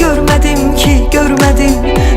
görmedim ki görmedim.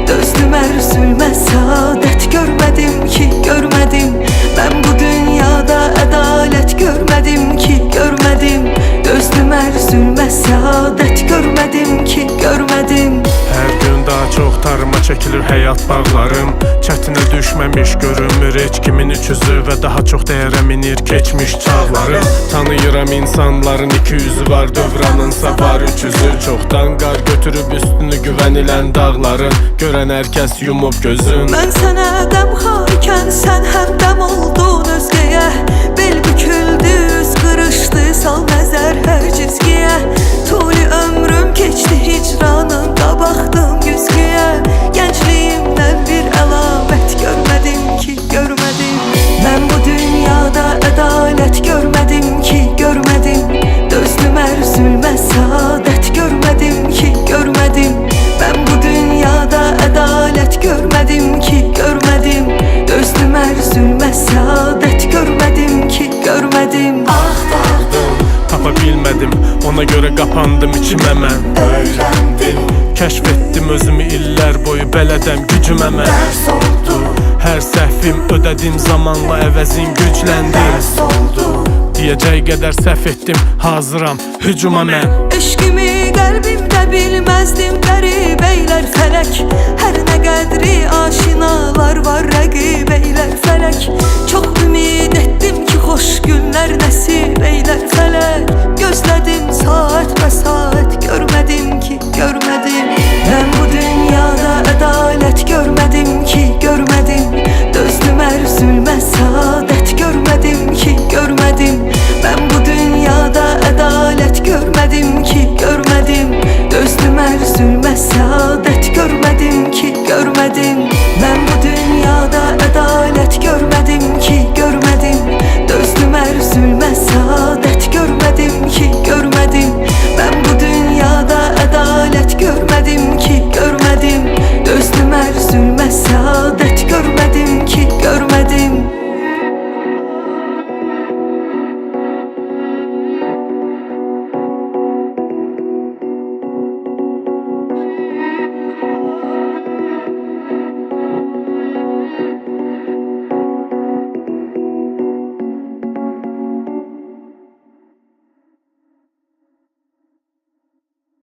Dözdüm erzülme saadet görmedim ki görmedim. Ben bu dünyada adalet görmedim ki görmedim. Dözdüm erzülme saadet görmedim ki görmedim. Hər gün daha çox tarıma çəkilir həyat bağlarım. Çətinə düşməmiş görünmür heç kimin üçüzü və daha çox dəyərə minir keçmiş çağlarım. Tanıyıram insanların iki yüzü var, dövranınsa var üç yüzü. Çoxdan qar götürüb üstünü güvənilən dağların, görən hər kəs yumub gözün. Mən sənə dəmxarkən sən həmdəm oldun özgəyə. Bel büküldü, üz qırışdı, sal nəzər hər cizgiyə. Tuli ömrüm keçdi hicranında, baxdım güzgüyə. Gəncliyimdən bir əlamət görmədim ki görmədim. Mən bu dünyada ədalət görmədim ki görmədim. Dözdüm ərzülmə saadət görmədim ki görmədim. Ben bu dünyada ədalət görmədim ki görmədim. Dözdüm ərzülmə saadet görmədim ki görmədim. Axtardım, Tapa bilmədim, ona görə qapandım içimə mən. öyrəndim, Kəşf etdim özümü illər boyu, bələdəm gücümə mən. dərs oldu, Hər səhvim ödədim zamanla, əvəzin gücləndim. dərs oldu. Deyəcək qədər səhv etdim, hazıram hücuma mən. Eşqimi qəlbimdə bilməzdim qəribəylər fələk. Hər nə qədri aşinalar var rəqibəylər fələk. Çox ümid etdim ki xoş günlər